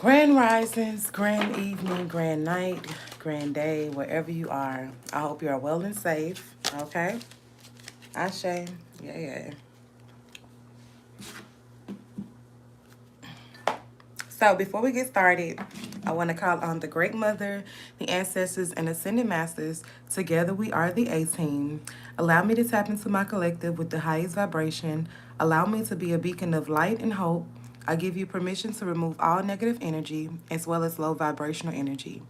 Grand risings, grand evening, grand night, grand day, wherever you are. I hope you are well and safe. Okay? Ashe, yeah. So before we get started, I want to call on the Great Mother, the ancestors, and ascended masters. Together we are the A team. Allow me to tap into my collective with the highest vibration. Allow me to be a beacon of light and hope. I give you permission to remove all negative energy as well as low vibrational energy.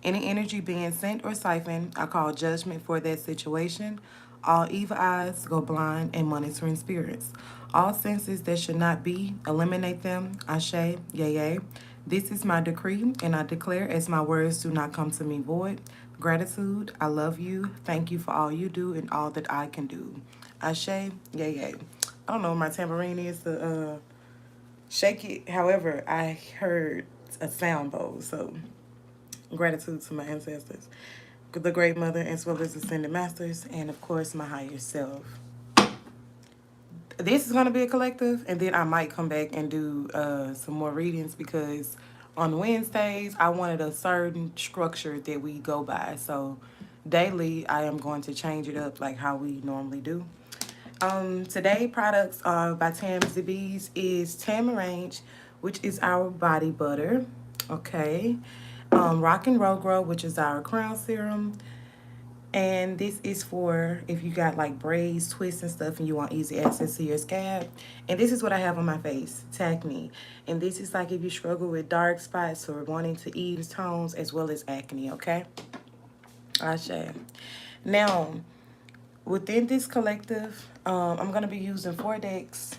Any energy being sent or siphoned, I call judgment for that situation. All evil eyes go blind and monitoring spirits. All senses that should not be, eliminate them. Ashe, yea. This is my decree, and I declare as my words do not come to me void. Gratitude, I love you. Thank you for all you do and all that I can do. Ashe, yea. I don't know what my tambourine is to shake it. However, I heard a sound bowl, so gratitude to my ancestors, the Great Mother, as well as Ascended Masters, and of course, my higher self. This is going to be a collective, and then I might come back and do some more readings because on Wednesdays, I wanted a certain structure that we go by. So daily, I am going to change it up like how we normally do. Today, products by Tam's Bees is Tamarange, which is our body butter. Okay. Rock and Roll Grow, which is our crown serum. And this is for if you got like braids, twists, and stuff, and you want easy access to your scalp. And this is what I have on my face, Acne. And this is like if you struggle with dark spots or wanting to ease tones as well as acne, okay? Ashe. Now, within this collective, I'm going to be using 4 decks.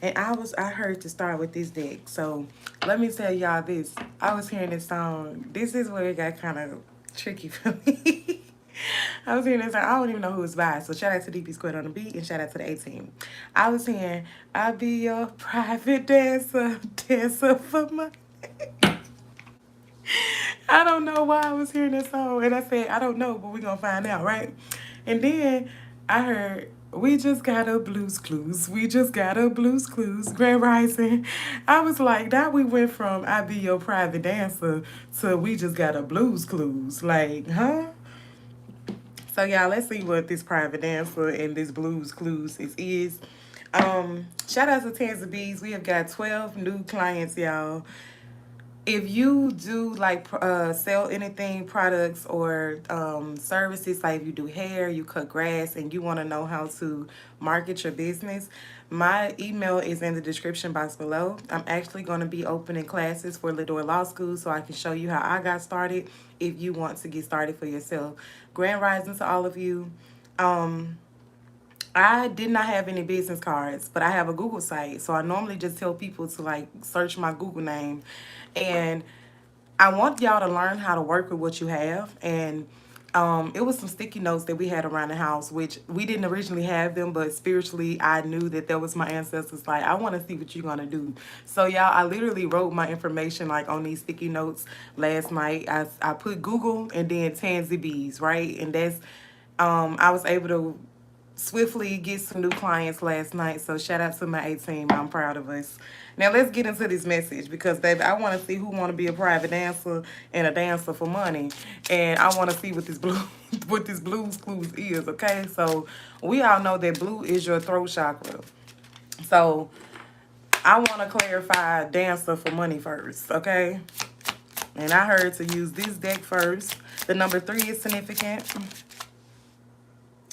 And I heard to start with this deck. So let me tell y'all this. I was hearing this song. This is where it got kind of tricky for me. I was hearing this song. I don't even know who it's by. So shout out to DP Squared on the beat and shout out to the 18. I was hearing, I'll be your private dancer, dancer for my... I don't know why I was hearing this song. And I said, I don't know, but we're going to find out, right? And then I heard, we just got a blues clues. We just got a blues clues. Grand Rising. I was like, now we went from I be your private dancer to we just got a blues clues. Like, huh? So y'all, let's see what this private dancer and this blues clues is. Shout out to Tanza Bees. We have got 12 new clients, y'all. If you do like sell anything, products or services, like if you do hair, you cut grass, and you want to know how to market your business, my email is in the description box below. I'm actually going to be opening classes for Lidor Law School so I can show you how I got started if you want to get started for yourself. Grand rising to all of you. I did not have any business cards, but I have a Google site. So I normally just tell people to like search my Google name. And I want y'all to learn how to work with what you have. And it was some sticky notes that we had around the house, which we didn't originally have them, but spiritually I knew that was my ancestors. Like, I want to see what you're going to do. So y'all, I literally wrote my information like on these sticky notes last night. I put Google and then Tansy Bees, right? And that's, I was able to swiftly get some new clients last night. So shout out to my 18. I'm proud of us. Now let's get into this message because baby, I want to see who want to be a private dancer and a dancer for money. And I want to see what this blue what this blues clues is, okay? So we all know that blue is your throat chakra. So I want to clarify dancer for money first, okay? And I heard to use this deck first. The number 3 is significant.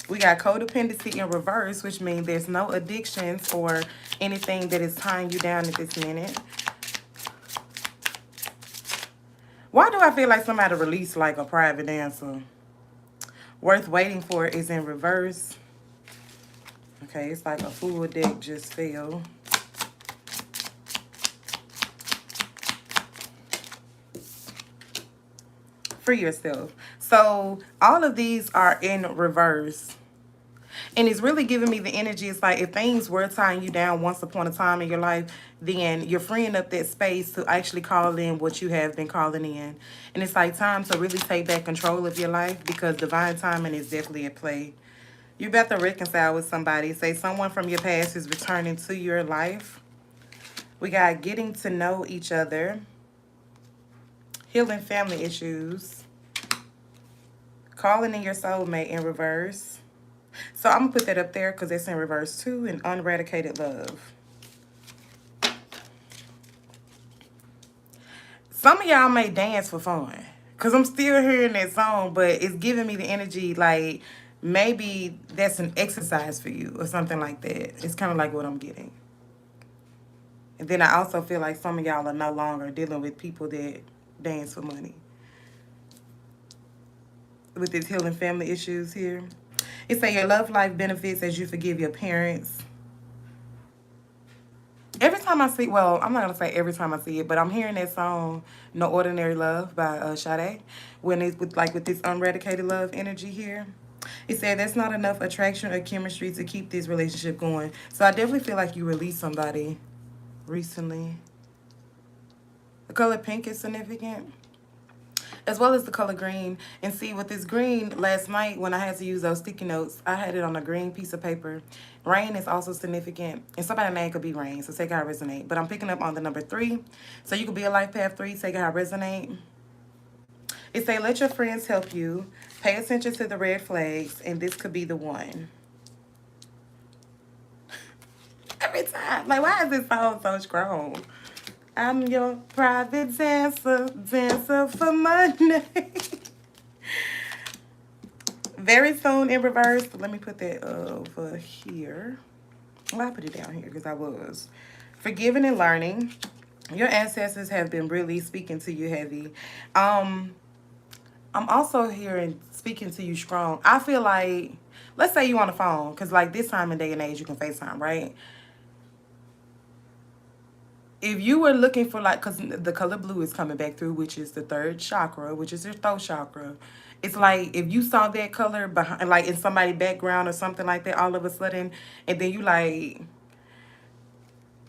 We got codependency in reverse, which means there's no addictions or anything that is tying you down at this minute. Why do I feel like somebody released like a private dancer? Worth waiting for is in reverse. Okay, it's like a full deck just fell. Free yourself. So all of these are in reverse. And it's really giving me the energy. It's like if things were tying you down once upon a time in your life, then you're freeing up that space to actually call in what you have been calling in. And it's like time to really take back control of your life because divine timing is definitely at play. You're about to reconcile with somebody. Say someone from your past is returning to your life. We got getting to know each other, healing family issues, calling in your soulmate in reverse. So I'm going to put that up there because it's in reverse too, and unradicated love. Some of y'all may dance for fun because I'm still hearing that song, but it's giving me the energy like maybe that's an exercise for you or something like that. It's kind of like what I'm getting. And then I also feel like some of y'all are no longer dealing with people that dance for money. With these healing family issues here. It say your love life benefits as you forgive your parents. Every time I see, well, I'm not going to say every time I see it, but I'm hearing that song, No Ordinary Love by Sade, when it's with this unredicated love energy here. It said that's not enough attraction or chemistry to keep this relationship going. So I definitely feel like you released somebody recently. The color pink is significant, as well as the color green. And see, with this green, last night when I had to use those sticky notes, I had it on a green piece of paper. Rain is also significant, and somebody's name could be Rain, so take how it resonate. But I'm picking up on the number 3, so you could be a life path 3, take how it resonate. It say, let your friends help you, pay attention to the red flags, and this could be the one. Every time, like, why is this song so strong? I'm your private dancer, dancer for money. Very soon in reverse. Let me put that over here. Well, I put it down here because I was. Forgiving and learning. Your ancestors have been really speaking to you heavy. I'm also hearing speaking to you strong. I feel like, let's say you on the phone, because like this time and day and age, you can FaceTime, right? If you were looking for like, because the color blue is coming back through, which is the 3rd chakra, which is your throat chakra. It's like if you saw that color behind, like in somebody's background or something like that, all of a sudden, and then you like,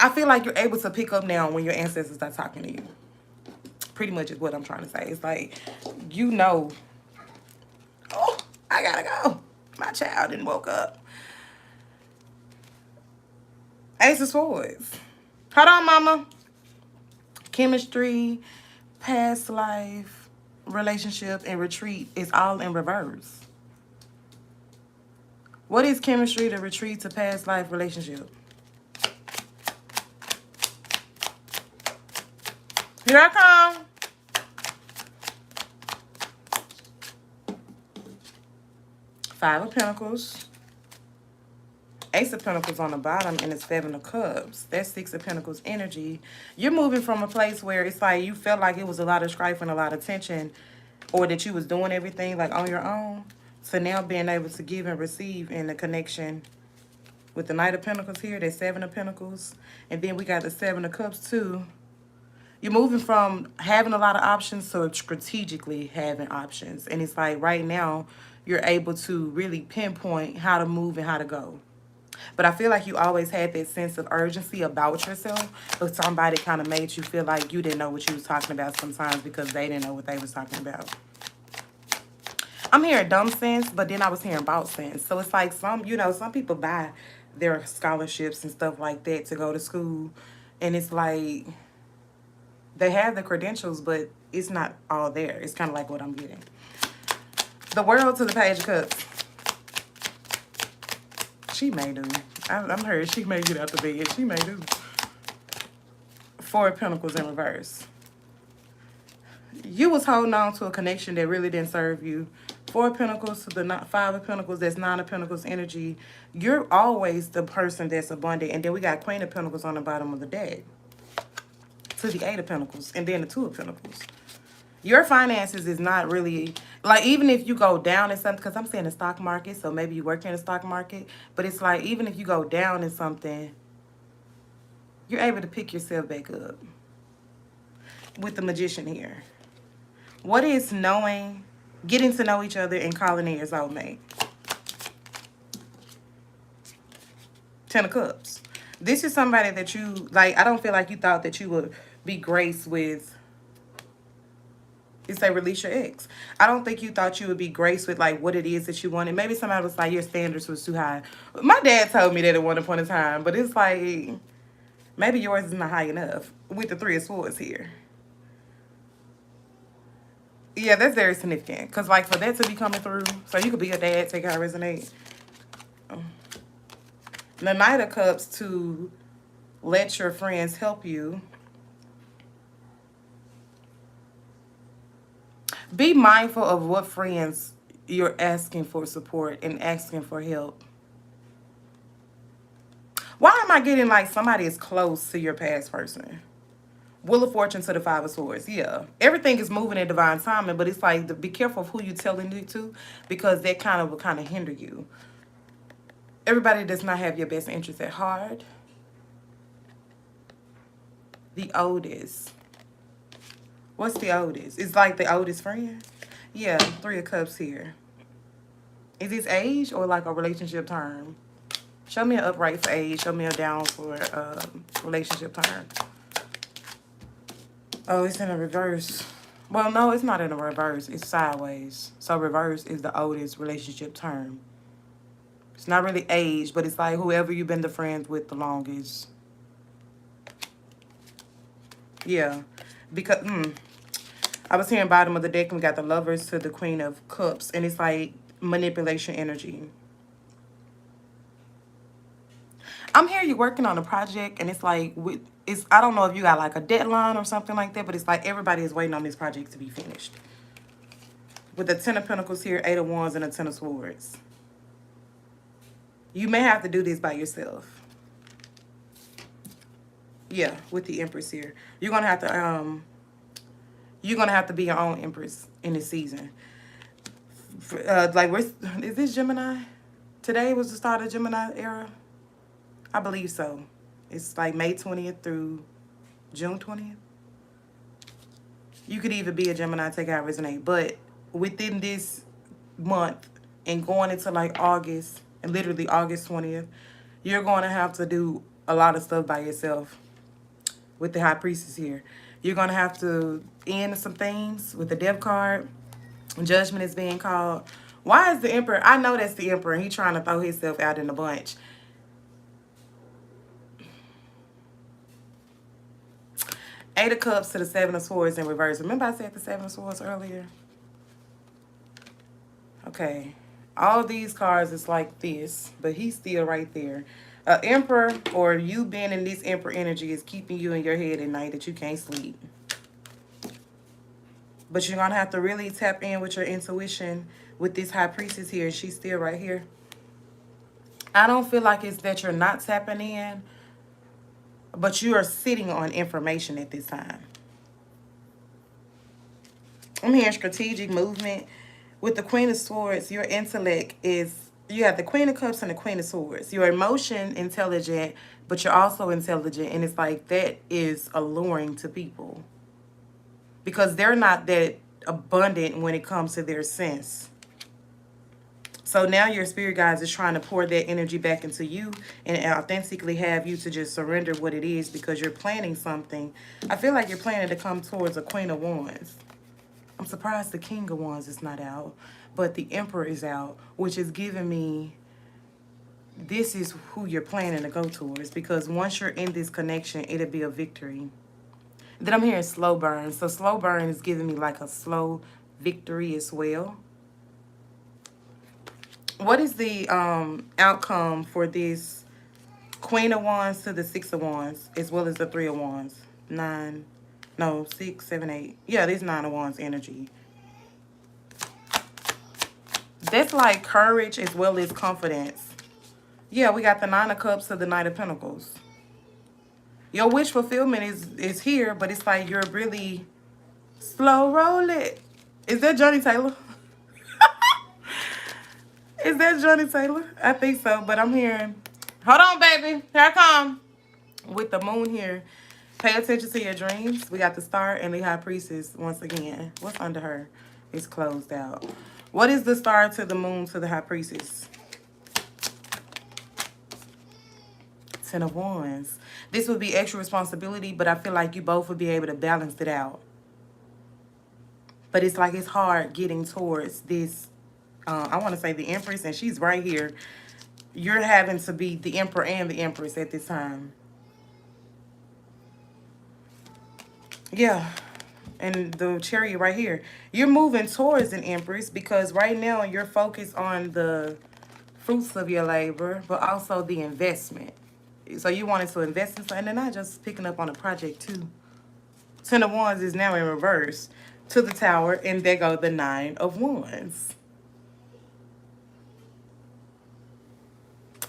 I feel like you're able to pick up now when your ancestors are talking to you. Pretty much is what I'm trying to say. It's like, you know, oh, I gotta go. My child didn't woke up. Ace of Swords. Hold on, mama. Chemistry, past life, relationship, and retreat is all in reverse. What is chemistry to retreat to past life relationship? Here I come. Five of Pentacles. Ace of Pentacles on the bottom, and it's 7 of Cups. That's 6 of Pentacles energy. You're moving from a place where it's like you felt like it was a lot of strife and a lot of tension, or that you was doing everything like on your own, to now being able to give and receive in the connection with the Knight of Pentacles here. That's 7 of Pentacles. And then we got the 7 of Cups too. You're moving from having a lot of options to strategically having options. And it's like right now, you're able to really pinpoint how to move and how to go. But I feel like you always had that sense of urgency about yourself, but somebody kind of made you feel like you didn't know what you was talking about sometimes because they didn't know what they was talking about. I'm hearing dumb sense, but then I was hearing about sense. So it's like some people buy their scholarships and stuff like that to go to school. And it's like they have the credentials, but it's not all there. It's kind of like what I'm getting. The World to the Page of Cups. She may do. I'm heard she may get out the bed. She may do. 4 of Pentacles in reverse. You was holding on to a connection that really didn't serve you. 4 of Pentacles to the 5 of Pentacles. That's 9 of Pentacles energy. You're always the person that's abundant. And then we got Queen of Pentacles on the bottom of the deck. To the 8 of Pentacles. And then the 2 of Pentacles. Your finances is not really, like, even if you go down in something, because I'm saying the stock market, so maybe you work in the stock market, but it's like, even if you go down in something, you're able to pick yourself back up. With the Magician here. What is knowing, getting to know each other and calling in your soulmate? 10 of Cups. This is somebody that you, like, I don't feel like you thought that you would be graced with. It's like release your ex. I don't think you thought you would be graced with like what it is that you wanted. Maybe somebody was like your standards was too high. My dad told me that at one point in time, but it's like Maybe yours is not high enough with the Three of Swords here. Yeah, that's very significant. Because, like, for that to be coming through, so you could be a dad, take how it resonate. The Knight of Cups to let your friends help you. Be mindful of what friends you're asking for support and asking for help. Why am I getting like somebody is close to your past person? Wheel of Fortune to the Five of Swords. Yeah. Everything is moving in divine timing, but it's like, be careful of who you're telling it to, because that kind of will kind of hinder you. Everybody does not have your best interest at heart. The oldest. What's the oldest? It's like the oldest friend. Yeah, Three of Cups here. Is this age or like a relationship term? Show me an upright for age. Show me a down for relationship term. Oh, it's in a reverse. Well, no, it's not in a reverse. It's sideways. So reverse is the oldest relationship term. It's not really age, but it's like whoever you've been the friends with the longest. Yeah. Because, I was hearing bottom of the deck and we got the Lovers to the Queen of Cups. And it's like manipulation energy. I'm here, you're working on a project, and it's like, I don't know if you got like a deadline or something like that, but it's like everybody is waiting on this project to be finished. With the Ten of Pentacles here, Eight of Wands, and the Ten of Swords. You may have to do this by yourself. Yeah, with the Empress here. You're gonna have to be your own Empress in this season. Like, is this Gemini? Today was the start of Gemini era? I believe so. It's like May 20th through June 20th. You could even be a Gemini, take out resonate. But within this month and going into like August, and literally August 20th, you're going to have to do a lot of stuff by yourself with the High Priestess here. You're going to have to end some things with the Death card. Judgment is being called. Why is the Emperor? I know that's the Emperor. He's trying to throw himself out in a bunch. Eight of Cups to the Seven of Swords in reverse. Remember I said the Seven of Swords earlier? Okay. All these cards is like this, but he's still right there. Emperor, or you being in this Emperor energy, is keeping you in your head at night that you can't sleep. But you're going to have to really tap in with your intuition with this High Priestess here. She's still right here. I don't feel like it's that you're not tapping in, but you are sitting on information at this time. I'm hearing strategic movement. With the Queen of Swords, your intellect is, you have the Queen of Cups and the Queen of Swords. Your emotion intelligent, but you're also intelligent. And it's like that is alluring to people. Because they're not that abundant when it comes to their sense. So now your spirit guides is trying to pour that energy back into you and authentically have you to just surrender what it is, because you're planning something. I feel like you're planning to come towards a Queen of Wands. I'm surprised the King of Wands is not out, but the Emperor is out, which is giving me this is who you're planning to go towards, because once you're in this connection, it'll be a victory. Then I'm hearing slow burn. So slow burn is giving me like a slow victory as well. What is the outcome for this Queen of Wands to the Six of Wands, as well as the Three of Wands? 6, 7, 8. Yeah, this 9 of Wands energy. That's like courage as well as confidence. Yeah, we got the 9 of Cups to the Knight of Pentacles. Your wish fulfillment is here, but it's like you're really slow roll it. Is that Johnny Taylor? Is that Johnny Taylor? I think so, but I'm hearing, hold on, baby. Here I come. With the moon here. Pay attention to your dreams. We got the Star and the High Priestess once again. What's under her? It's closed out. What is the Star to the Moon to the High Priestess? 10 of Wands. This would be extra responsibility, but I feel like you both would be able to balance it out. But it's like it's hard getting towards this, I want to say the Empress, and she's right here. You're having to be the Emperor and the Empress at this time. Yeah. And the chariot right here. You're moving towards an Empress because right now you're focused on the fruits of your labor, but also the investment. So you wanted to invest in something, and not just picking up on a project too. Ten of Wands is now in reverse to the Tower, and there go the Nine of Wands.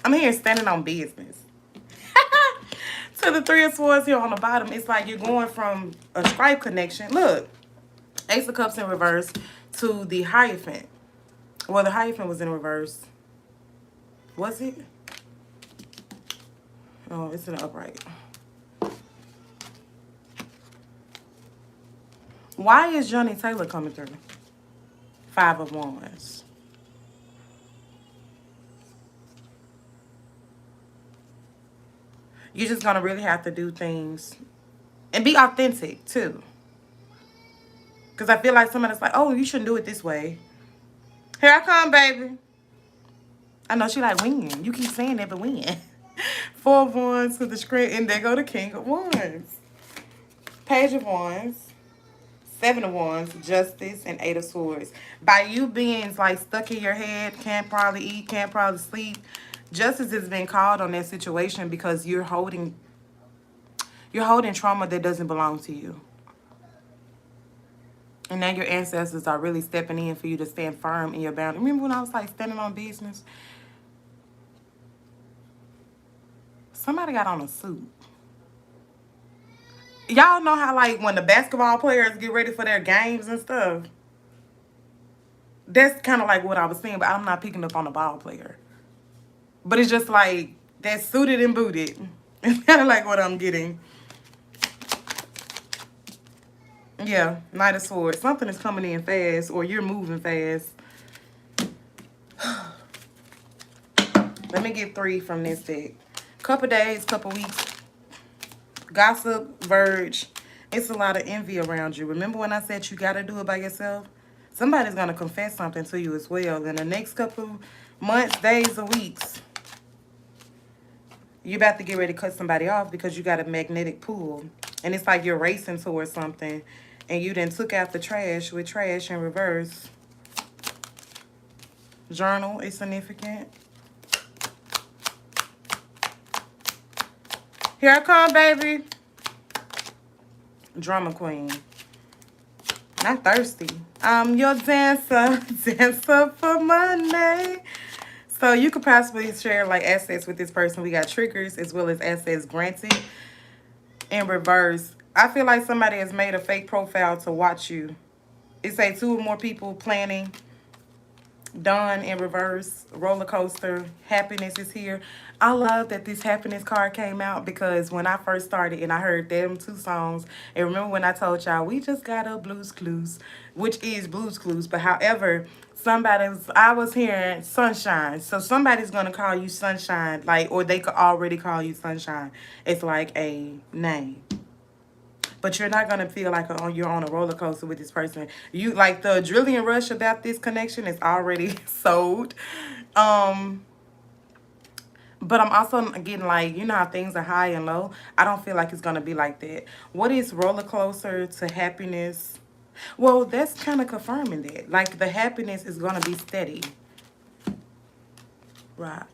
I'm here standing on business. To the Three of Swords here on the bottom, it's like you're going from a stripe connection. Look, Ace of Cups in reverse to the Hierophant. Well, the Hierophant was in reverse. Was it? Oh, it's in the upright. Why is Johnny Taylor coming through? Five of Wands. You're just going to really have to do things and be authentic, too. Because I feel like somebody's like, oh, you shouldn't do it this way. Here I come, baby. I know she like win. You keep saying that, but win. Four of Wands to the screen, and there go the King of Wands. Page of Wands. Seven of Wands, Justice, and Eight of Swords. By you being like stuck in your head, can't probably eat, can't probably sleep, justice has been called on that situation because you're holding trauma that doesn't belong to you. And now your ancestors are really stepping in for you to stand firm in your boundary. Remember when I was like standing on business? Somebody got on a suit. Y'all know how like when the basketball players get ready for their games and stuff? That's kind of like what I was saying, but I'm not picking up on the ball player. But it's just like that suited and booted. It's kind of like what I'm getting. Yeah, Knight of Swords. Something is coming in fast or you're moving fast. Let me get three from this deck. Couple days, couple weeks. Gossip, verge. It's a lot of envy around you. Remember when I said you got to do it by yourself? Somebody's going to confess something to you as well. In the next couple months, days, or weeks, you're about to get ready to cut somebody off because you got a magnetic pull. And it's like you're racing towards something. And you then took out the trash with trash in reverse. Journal is significant. Here I come, baby. Drama queen. Not thirsty. I'm your dancer. Dancer for money. So you could possibly share like assets with this person. We got triggers as well as assets granted. In reverse, I feel like somebody has made a fake profile to watch you. It say two or more people planning. Done in reverse. Roller coaster. Happiness is here. I love that this happiness card came out because when I first started and I heard them two songs, and remember when I told y'all we just got a Blues Clues, which is Blues Clues, but however, I was hearing Sunshine. So somebody's gonna call you Sunshine, like, or they could already call you Sunshine. It's like a name. But you're not going to feel like you're on a roller coaster with this person. You like the adrenaline rush about this connection is already sold. But I'm also getting like, you know how things are high and low? I don't feel like it's going to be like that. What is roller coaster to happiness? Well, that's kind of confirming that. Like the happiness is going to be steady. Rock.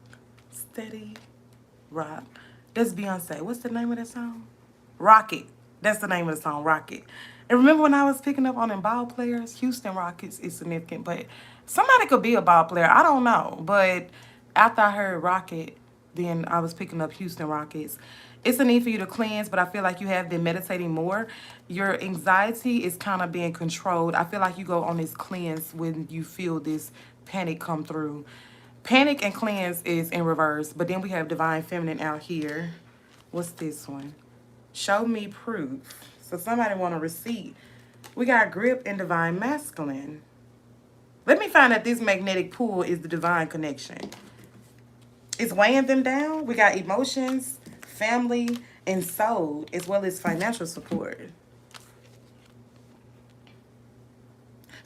Steady. Rock. That's Beyonce. What's the name of that song? Rocket. That's the name of the song, Rocket. And remember when I was picking up on them ball players? Houston Rockets is significant, but somebody could be a ball player. I don't know. But after I heard Rocket, then I was picking up Houston Rockets. It's a need for you to cleanse, but I feel like you have been meditating more. Your anxiety is kind of being controlled. I feel like you go on this cleanse when you feel this panic come through. Panic and cleanse is in reverse, but then we have Divine Feminine out here. What's this one? Show me proof. So somebody want a receipt. We got grip and Divine Masculine. Let me find out this magnetic pull is the divine connection. It's weighing them down. We got emotions, family, and soul, as well as financial support.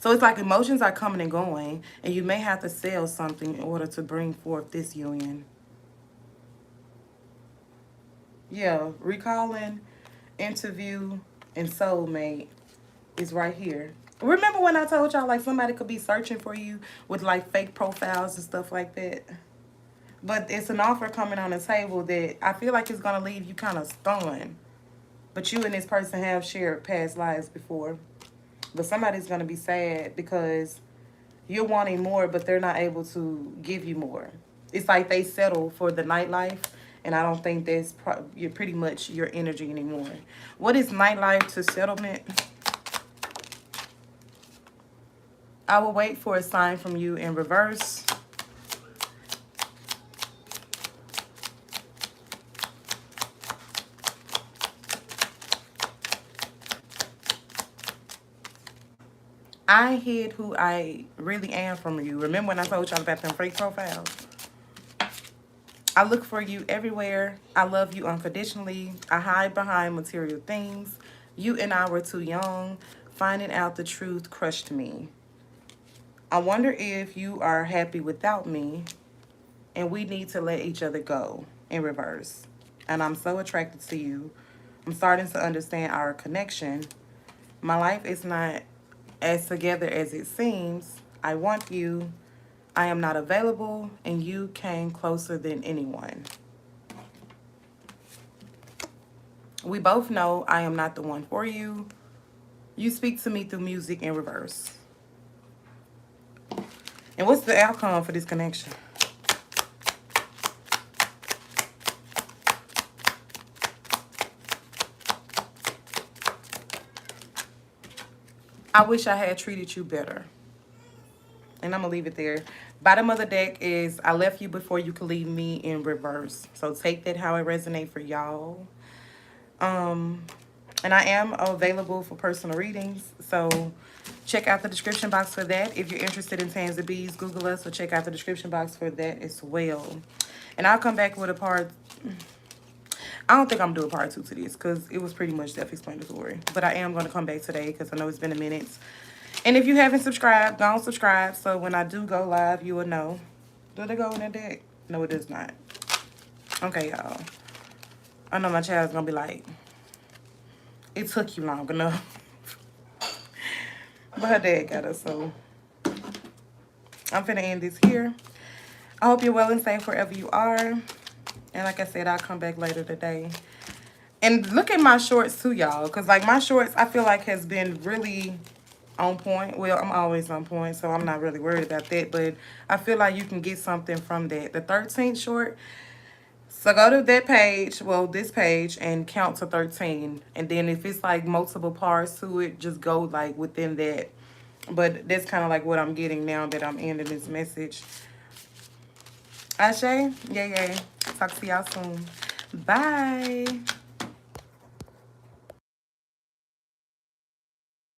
So it's like emotions are coming and going, and you may have to sell something in order to bring forth this union. Yeah, recalling, interview, And soulmate is right here. Remember when I told y'all like somebody could be searching for you with like fake profiles and stuff like that? But it's an offer coming on the table that I feel like it's going to leave you kind of stunned. But you and this person have shared past lives before. But somebody's going to be sad because you're wanting more, but they're not able to give you more. It's like they settle for the nightlife, and I don't think that's you're pretty much your energy anymore. What is nightlife to settlement? I will wait for a sign from you in reverse. I hid who I really am from you. Remember when I told y'all about them fake profiles? I look for you everywhere. I love you unconditionally. I hide behind material things. You and I were too young. Finding out the truth crushed me. I wonder if you are happy without me, and we need to let each other go in reverse. And I'm so attracted to you. I'm starting to understand our connection. My life is not as together as it seems. I want you. I am not available, and you came closer than anyone. We both know I am not the one for you. You speak to me through music in reverse. And what's the outcome for this connection? I wish I had treated you better. And I'm going to leave it there. Bottom of the deck is I left you before you could leave me in reverse. So take that how it resonates for y'all. And I am available for personal readings. So check out the description box for that. If you're interested in Tans of Bees, Google us. So check out the description box for that as well. And I'll come back with a part. I don't think I'm doing part 2 to this because it was pretty much self-explanatory. But I am going to come back today because I know it's been a minute. And if you haven't subscribed, don't subscribe. So when I do go live, you will know. Does it go in that deck? No, it does not. Okay, y'all. I know my child's going to be like, it took you long enough. But her dad got us, so I'm finna end this here. I hope you're well and safe wherever you are. And like I said, I'll come back later today. And look at my shorts too, y'all. Because like my shorts, I feel like has been really on point. Well, I'm always on point, so I'm not really worried about that. But I feel like you can get something from that. The 13th short. So go to that page, well, this page, and count to 13. And then if it's like multiple parts to it, just go like within that. But that's kind of like what I'm getting now that I'm ending this message. Ashe, yay. Talk to y'all soon. Bye.